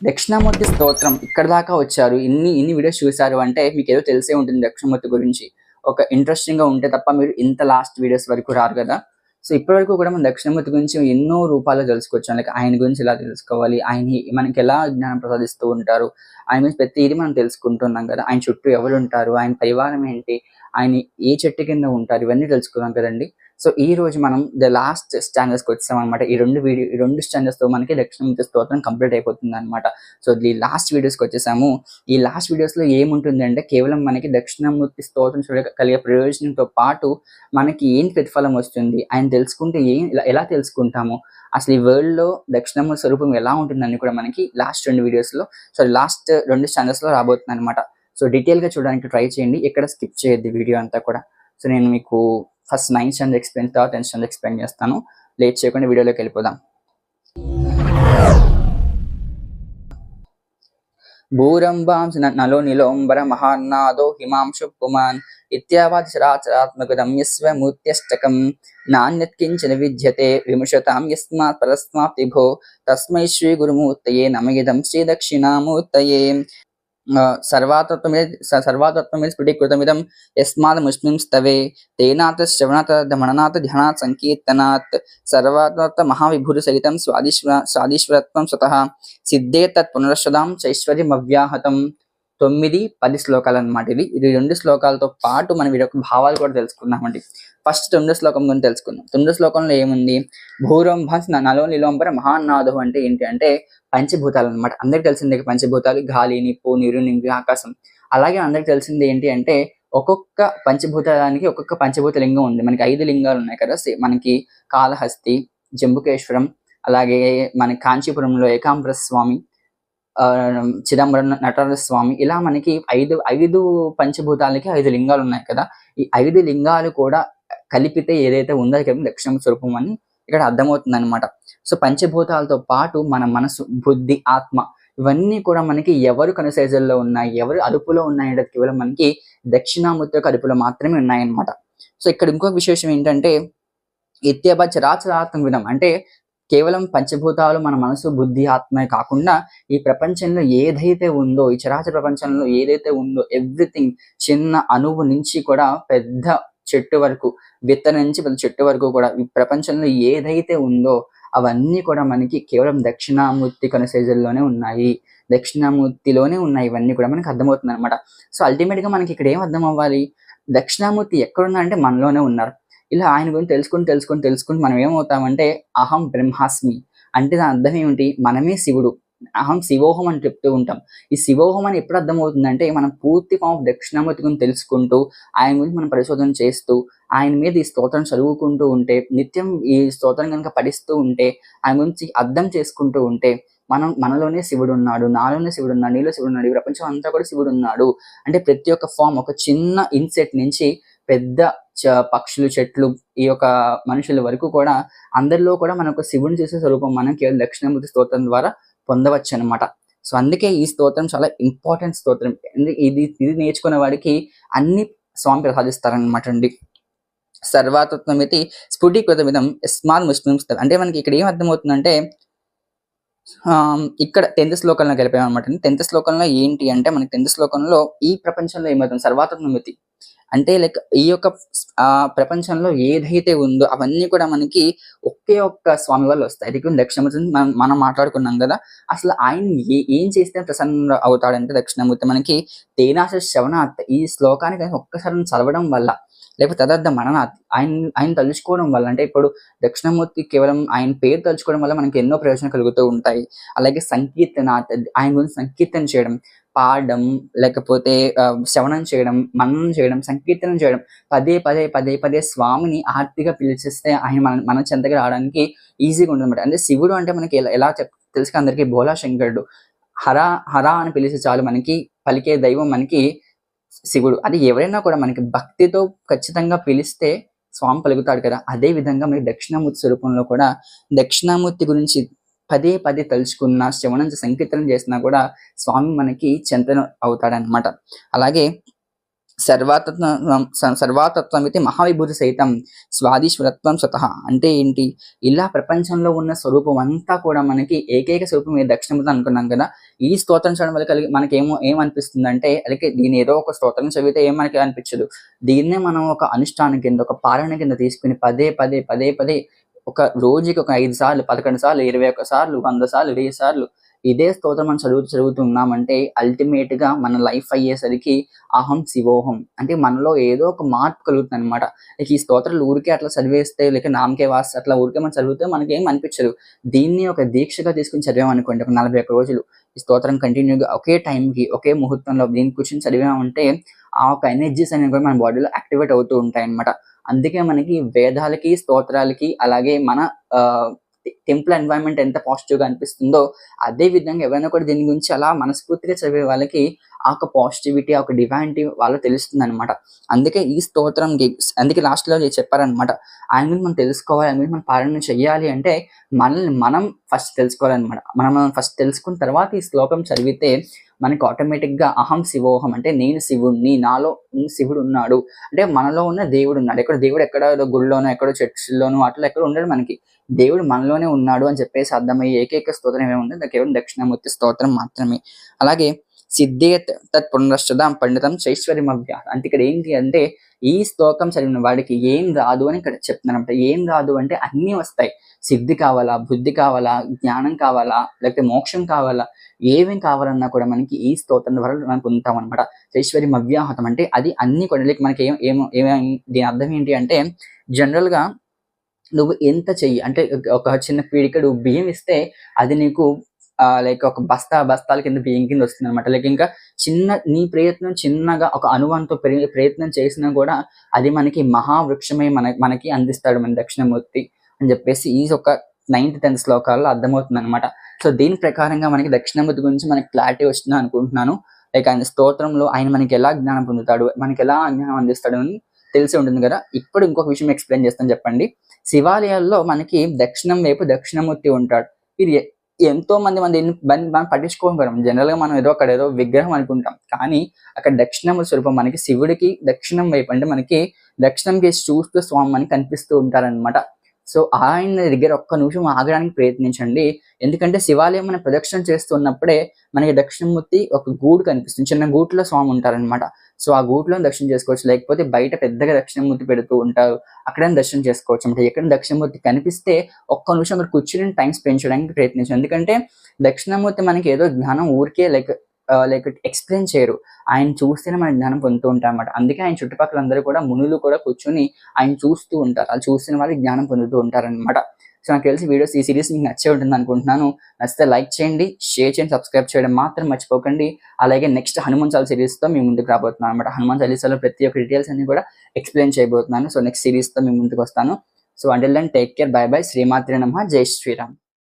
దక్షిణామూర్తి స్తోత్రం ఇక్కడ దాకా వచ్చారు, ఇన్ని వీడియోస్ చూసారు అంటే మీకు ఏదో తెలిసే ఉంటుంది దక్షిణామూర్తి గురించి. ఒక ఇంట్రెస్టింగ్ గా ఉంటే తప్ప మీరు ఇంత లాస్ట్ వీడియోస్ వరకు రారు కదా. సో ఇప్పటి వరకు కూడా మనం దక్షిణామూర్తి గురించి ఎన్నో రూపాల్లో తెలుసుకోవచ్చు. లైక్ ఆయన గురించి ఎలా తెలుసుకోవాలి, ఆయన మనకి ఎలా జ్ఞానం ప్రసాదిస్తూ ఉంటారు, ఆయన గురించి ప్రతిదీ మనం తెలుసుకుంటున్నాం కదా. ఆయన చుట్టూ ఎవరు ఉంటారు, ఆయన పరివారం ఏంటి, ఆయన ఏ చెట్టు కింద ఉంటారు, ఇవన్నీ తెలుసుకున్నాం కదండి. సో ఈ రోజు మనం ద లాస్ట్ స్టాండర్డ్స్ కి వచ్చాం అనమాట. ఈ రెండు స్టాండర్డ్స్ తో మనకి దక్షిణామూర్తి స్తోత్రం కంప్లీట్ అయిపోతుంది అనమాట. సో ఈ లాస్ట్ వీడియోస్ కి వచ్చేసాము. ఈ లాస్ట్ వీడియోస్ లో ఏముంటుంది అంటే కేవలం మనకి దక్షిణామూర్తి స్తోత్రం కలిగే ప్రయోజనంతో పాటు మనకి ఏం ప్రతిఫలం వస్తుంది, ఆయన తెలుసుకుంటే ఎలా తెలుసుకుంటాము, అసలు ఈ వరల్డ్ లో దక్షిణామూర్తి స్వరూపం ఎలా ఉంటుందని కూడా మనకి లాస్ట్ లాస్ట్ రెండు స్టాండర్డ్స్ లో రాబోతుంది అనమాట. సో డీటెయిల్ గా చూడడానికి ట్రై చేయండి, ఎక్కడ స్కిప్ చేయొద్దు వీడియో అంతా కూడా. సో నేను మీకు ఫస్ట్ 9th స్టాండర్డ్ ఎక్స్ప్లెయిన్, తర్వాత 10th స్టాండర్డ్ ఎక్స్ప్లెయిన్ చేస్తాను. లేట్ చేయకుండా వీడియోలోకి వెళ్ళిపోదాం. భూరంభాం నలో నిలోంబర మహాన్నాదో హిమాంశు పుమాన్ ఇత్యావాది చరాచరాత్మకం యస్వమూర్త్యష్టకం నాణ్యత్కించన విద్యతే విముషతాం యస్మాత్ పరస్మాత్ విభో తస్మై శ్రీ గురుమూర్తయే నమయిదం శ్రీ దక్షిణామూర్తయే. సర్వాతత్వమే స్ఫుటీకృతమిదం యస్మాదముష్మిం స్తవే తేనాత్ శ్రవణాత్ దమననాత్ ధ్యానాత్ సంకీర్తనాత్ సర్వాతత్వ మహావిభూతి సహితం స్వాదీశ్వరత్వం స్వతః సిద్ధే తత్ పునరశ్వదాం చైశ్వర్యమవ్యాహతం. 9-10 శ్లోకాలు అనమాట. ఇది 2 శ్లోకాలతో పాటు మనం వీడి యొక్క భావాలు కూడా తెలుసుకున్నామండి. ఫస్ట్ 9వ శ్లోకం గురించి తెలుసుకుందాం. 9వ శ్లోకంలో ఏముంది, భూరంభ నలో నిలోంబర మహానాదం అంటే ఏంటి అంటే పంచభూతాలు అనమాట. అందరికి తెలిసిందే పంచభూతాలు గాలి, నిప్పు, నీరు, నింగి, ఆకాశం. అలాగే అందరికి తెలిసింది ఏంటి అంటే ఒక్కొక్క పంచభూతానికి ఒక్కొక్క పంచభూత లింగం ఉంది. మనకి 5 లింగాలు ఉన్నాయి కదా. మనకి కాళహస్తి, జంబుకేశ్వరం, అలాగే మన కాంచీపురంలో ఏకాంబర స్వామి, చిదంబరం నటరాజ స్వామి, ఇలా మనకి ఐదు పంచభూతాలకి 5 లింగాలు ఉన్నాయి కదా. ఈ 5 లింగాలు కూడా కలిపితే ఏదైతే ఉందో అది దక్షిణామూర్తి స్వరూపం అని ఇక్కడ అర్థమవుతుంది అనమాట. సో పంచభూతాలతో పాటు మన మనసు, బుద్ధి, ఆత్మ ఇవన్నీ కూడా మనకి ఎవరు కనుసైజల్లో ఉన్నాయి, ఎవరు అదుపులో ఉన్నాయి, కేవలం మనకి దక్షిణామూర్తి యొక్క అదుపులో మాత్రమే ఉన్నాయన్నమాట. సో ఇక్కడ ఇంకొక విశేషం ఏంటంటే ఇత్యభ చరాచరాత్మక విధం అంటే కేవలం పంచభూతాలు మన మనసు, బుద్ధి, ఆత్మే కాకుండా ఈ ప్రపంచంలో ఏదైతే ఉందో, ఈ చరాచర ప్రపంచంలో ఏదైతే ఉందో ఎవ్రీథింగ్, చిన్న అణువు నుంచి కూడా పెద్ద చెట్టు వరకు, విత్తనం నుంచి పెద్ద చెట్టు వరకు కూడా ఈ ప్రపంచంలో ఏదైతే ఉందో అవన్నీ కూడా మనకి కేవలం దక్షిణామూర్తి కనుసైజుల్లోనే ఉన్నాయి, దక్షిణామూర్తిలోనే ఉన్నాయి. ఇవన్నీ కూడా మనకి అర్థమవుతుంది అనమాట. సో అల్టిమేట్ గా మనకి ఇక్కడ ఏం అర్థం అవ్వాలి, దక్షిణామూర్తి ఎక్కడున్నారంటే మనలోనే ఉన్నారు. ఇలా ఆయన గురించి తెలుసుకుని మనం ఏమవుతామంటే అహం బ్రహ్మాస్మి అంటే దాని అర్థం ఏమిటి, మనమే శివుడు, అహం శివోహం అని చెప్తూ ఉంటాం. ఈ శివోహం అని ఎప్పుడు అర్థమవుతుందంటే మనం పూర్తి ఫామ్ ఆఫ్ దక్షిణామూర్తి గురించి తెలుసుకుంటూ, ఆయన గురించి మనం పరిశోధన చేస్తూ, ఆయన మీద ఈ స్తోత్రం చదువుకుంటూ ఉంటే, నిత్యం ఈ స్తోత్రం కనుక పఠిస్తూ ఉంటే, ఆయన గురించి అర్థం చేసుకుంటూ ఉంటే మనలోనే శివుడు ఉన్నాడు, నాలోనే శివుడు ఉన్నాడు, నీలో శివుడు ఉన్నాడు, ఈ ప్రపంచం అంతా కూడా శివుడు ఉన్నాడు అంటే ప్రతి ఒక్క ఫామ్, ఒక చిన్న ఇన్సెట్ నుంచి పెద్ద పక్షులు, చెట్లు, ఈ యొక్క మనుషుల వరకు కూడా అందరిలో కూడా మనకు శివుని చేసే స్వరూపం మనం కేవలం దక్షిణామూర్తి స్తోత్రం ద్వారా పొందవచ్చు అనమాట. సో అందుకే ఈ స్తోత్రం చాలా ఇంపార్టెంట్ స్తోత్రం. ఇది నేర్చుకునే వాడికి అన్ని స్వామి ప్రసాదిస్తారనమాట అండి. సర్వాతత్వమితి స్ఫుటీకృతమిదం యస్మాద్ ముష్మిం స్తవ అంటే మనకి ఇక్కడ ఏం అర్థమవుతుందంటే ఇక్కడ 10th శ్లోకంలో కలిపామన్నమాట. 10th శ్లోకంలో ఏంటి అంటే మనకి 10th శ్లోకంలో ఈ ప్రపంచంలో ఏమవుతుంది, సర్వాతత్వమితి అంటే లైక్ ఈ యొక్క ప్రపంచంలో ఏదైతే ఉందో అవన్నీ కూడా మనకి ఒకే ఒక్క స్వామి వల్ల వస్తాయి. అది దక్షిణామూర్తి మనం మాట్లాడుకున్నాం కదా. అసలు ఆయన ఏం చేస్తే ప్రసన్న అవుతాడంటే దక్షిణామూర్తి మనకి తేనాశ శ్రవణాత్, ఈ శ్లోకానికి ఒక్కసారి చదవడం వల్ల, లేకపోతే తదర్థ మననాత్ ఆయన తలుచుకోవడం వల్ల, అంటే ఇప్పుడు దక్షిణామూర్తి కేవలం ఆయన పేరు తలుచుకోవడం వల్ల మనకి ఎన్నో ప్రయోజనాలు కలుగుతూ ఉంటాయి. అలాగే సంకీర్తనాత్, ఆయన గురించి సంకీర్తన చేయడం, పాడడం, లేకపోతే శ్రవణం చేయడం, మననం చేయడం, సంకీర్తనం చేయడం, పదే స్వామిని ఆర్తిగా పిలిచేస్తే ఆయన మన చెంతగా రావడానికి ఈజీగా ఉంటుంది అనమాట. అంటే శివుడు అంటే మనకి ఎలా తెలుసు అందరికీ, భోలా శంకరుడు, హరా అని పిలిచి చాలు మనకి పలికే దైవం మనకి శివుడు. అది ఎవరైనా కూడా మనకి భక్తితో ఖచ్చితంగా పిలిస్తే స్వామి పలుకుతాడు కదా. అదే విధంగా మనకి దక్షిణామూర్తి స్వరూపంలో కూడా దక్షిణామూర్తి గురించి పదే తలుచుకున్న, శ్రవణం సంకీర్తనం చేసినా కూడా స్వామి మనకి చెంతన అవుతాడనమాట. అలాగే సర్వాతత్వమితి మహావిభూతి సహితం స్వాదీశ్వరత్వం స్వతః. అంటే ఏంటి, ఇలా ప్రపంచంలో ఉన్న స్వరూపం అంతా కూడా మనకి ఏకైక స్వరూపం ఈ దక్షిణామూర్తి అనుకున్నాం కదా. ఈ స్తోత్రం చదవడం వల్ల మనకి ఏమనిపిస్తుంది అంటే, అలాగే దీని ఏదో ఒక స్తోత్రం చదివితే ఏం మనకి అనిపించదు. దీన్నే మనం ఒక అనుష్ఠానం కింద, ఒక పాలన కింద తీసుకుని పదే పదే పదే పదే ఒక రోజుకి ఒక 5 సార్లు, 11 సార్లు, 21 సార్లు, 100 సార్లు, 1000 సార్లు ఇదే స్తోత్రం మనం చదువుతున్నామంటే అల్టిమేట్ గా మన లైఫ్ అయ్యేసరికి అహం శివోహం అంటే మనలో ఏదో ఒక మార్పు కలుగుతుంది అనమాట. ఈ స్తోత్రాలు ఊరికే అట్లా చదివేస్తే, లేక నామకే వాస్ అట్లా ఊరికే మనం చదివితే మనకి ఏం అనిపించదు. దీన్ని ఒక దీక్షగా తీసుకుని చదివామనుకోండి, ఒక 41 రోజులు ఈ స్తోత్రం కంటిన్యూగా ఒకే టైంకి, ఒకే ముహూర్తంలో దీన్ని కూర్చొని చదివామంటే ఆ ఒక ఎనర్జీస్ అనేవి కూడా మన బాడీలో యాక్టివేట్ అవుతూ ఉంటాయి అనమాట. అందుకే మనకి వేదాలకి, స్తోత్రాలకి, అలాగే మన టెంపుల్ ఎన్వైరన్మెంట్ ఎంత పాజిటివ్ గా అనిపిస్తుందో, అదే విధంగా ఎవరైనా కూడా దీని గురించి అలా మనస్ఫూర్తిగా చదివే వాళ్ళకి ఆ ఒక పాజిటివిటీ, ఆ ఒక డివైనిటీ వాళ్ళకి తెలుస్తుంది అనమాట. అందుకే ఈ స్తోత్రం అందుకే లాస్ట్ లో చెప్పారనమాట, ఆయన గురించి మనం తెలుసుకోవాలి, ఆయన గురించి మనం పాలన చెయ్యాలి అంటే మనల్ని మనం ఫస్ట్ తెలుసుకోవాలన్నమాట. మనం ఫస్ట్ తెలుసుకున్న తర్వాత ఈ శ్లోకం చదివితే మనకి ఆటోమేటిక్ గా అహం శివోహం అంటే నేను శివుణ్ణి, నాలో శివుడు ఉన్నాడు అంటే మనలో ఉన్న దేవుడు ఉన్నాడు. ఎక్కడ దేవుడు ఎక్కడ గుడిలోనో, ఎక్కడో చర్చిల్లోనో అట్లా ఎక్కడ ఉండడు. మనకి దేవుడు మనలోనే ఉన్నాడు అని చెప్పేసి అర్థమయ్యే ఏకైక స్తోత్రం ఏముంది, అది కేవలం దక్షిణామూర్తి స్తోత్రం మాత్రమే. అలాగే సిద్ధేత్ తత్ పునశ్చదాం పండితం చైశ్వర్యమవ్య అంటే ఇక్కడ ఏంటి అంటే, ఈ శ్లోకం చదివిన వాడికి ఏం రాదు అని ఇక్కడ చెప్తున్నారంట. ఏం రాదు అంటే అన్నీ వస్తాయి. సిద్ధి కావాలా, బుద్ధి కావాలా, జ్ఞానం కావాలా, లేకపోతే మోక్షం కావాలా, ఏమేం కావాలన్నా కూడా మనకి ఈ స్తోత్రం ద్వారా మనం పొందుతాం అనమాట. చైశ్వర్యం అవ్యాహతం అంటే అది అన్ని కూడా లైక్ మనకి దీని అర్థం ఏంటి అంటే, జనరల్ గా నువ్వు ఎంత చెయ్యి అంటే ఒక చిన్న పీడికడు బియ్యం ఇస్తే అది నీకు లైక్ ఒక బస్తాల కింద బియ్యం కింద వస్తుంది అనమాట. లైక్ ఇంకా నీ ప్రయత్నం చిన్నగా ఒక అనువంతో ప్రయత్నం చేసినా కూడా అది మనకి మహావృక్షమై మనకి అందిస్తాడు మన దక్షిణమూర్తి అని చెప్పేసి ఈ ఒక 9th 10th శ్లోకాల్లో అర్థమవుతుంది అనమాట. సో దీని ప్రకారంగా మనకి దక్షిణమూర్తి గురించి మనకి క్లారిటీ వస్తుంది అనుకుంటున్నాను. లైక్ ఆయన స్తోత్రంలో ఆయన మనకి ఎలా జ్ఞానం పొందుతాడు, మనకి ఎలా జ్ఞానం అందిస్తాడు అని తెలిసి ఉంటుంది కదా. ఇప్పుడు ఇంకొక విషయం ఎక్స్ప్లెయిన్ చేస్తాను చెప్పండి. శివాలయాల్లో మనకి దక్షిణం వైపు దక్షిణమూర్తి ఉంటాడు. ఇది ఎంతో మంది మనం పట్టించుకోగలం. జనరల్ గా మనం అక్కడ ఏదో విగ్రహం అనుకుంటాం, కానీ అక్కడ దక్షిణమూర్తి స్వరూపం మనకి శివుడికి దక్షిణం వైపు అంటే మనకి దక్షిణం కేసి చూస్తూ స్వామి మనకి కనిపిస్తూ ఉంటారనమాట. సో ఆయన దగ్గర ఒక్క నిమిషం ఆగడానికి ప్రయత్నించండి. ఎందుకంటే శివాలయం మనం ప్రదక్షిణ చేస్తున్నప్పుడే మనకి దక్షిణమూర్తి ఒక గూడు కనిపిస్తుంది. చిన్న గూట్లో స్వామి ఉంటారనమాట. సో ఆ గూట్లో దర్శనం చేసుకోవచ్చు, లేకపోతే బయట పెద్దగా దక్షిణమూర్తి పెడుతూ ఉంటారు, అక్కడైనా దర్శనం చేసుకోవచ్చు. అంటే ఎక్కడ దక్షిణమూర్తి కనిపిస్తే ఒక్క నిమిషం అక్కడ కూర్చుని టైం స్పెండ్ చేయడానికి ప్రయత్నించండి. ఎందుకంటే దక్షిణమూర్తి మనకి ఏదో జ్ఞానం ఊరికే లైక్ ఎక్స్ప్లెయిన్ చేయరు, ఆయన చూస్తేనే మన జ్ఞానం పొందుతూ ఉంటాం అన్నమాట. అందుకే ఆయన చుట్టుపక్కల అందరూ కూడా మునులు కూడా కూర్చొని ఆయన చూస్తూ ఉంటారు. అది చూస్తున్న వాళ్ళు జ్ఞానం పొందుతూ ఉంటారనమాట. సో నాకు తెలిసి వీడియోస్ ఈ సిరీస్ మీకు నచ్చే ఉంటుంది అనుకుంటున్నాను. నచ్చితే లైక్ చేయండి, షేర్ చేయండి, సబ్స్క్రైబ్ చేయడం మాత్రం మర్చిపోకండి. అలాగే నెక్స్ట్ హనుమాన్ చాలీసా సిరీస్తో మీ ముందుకు రాబోతున్నాను అనమాట. హనుమాన్ చాలీసాలో ప్రతి ఒక్క డీటెయిల్స్ అన్ని కూడా ఎక్స్ప్లెయిన్ చేయబోతున్నాను. సో నెక్స్ట్ సిరీస్తో మీ ముందుకు వస్తాను. So until then take care, bye bye, శ్రీమాత్రే నమః, జై శ్రీరామ్.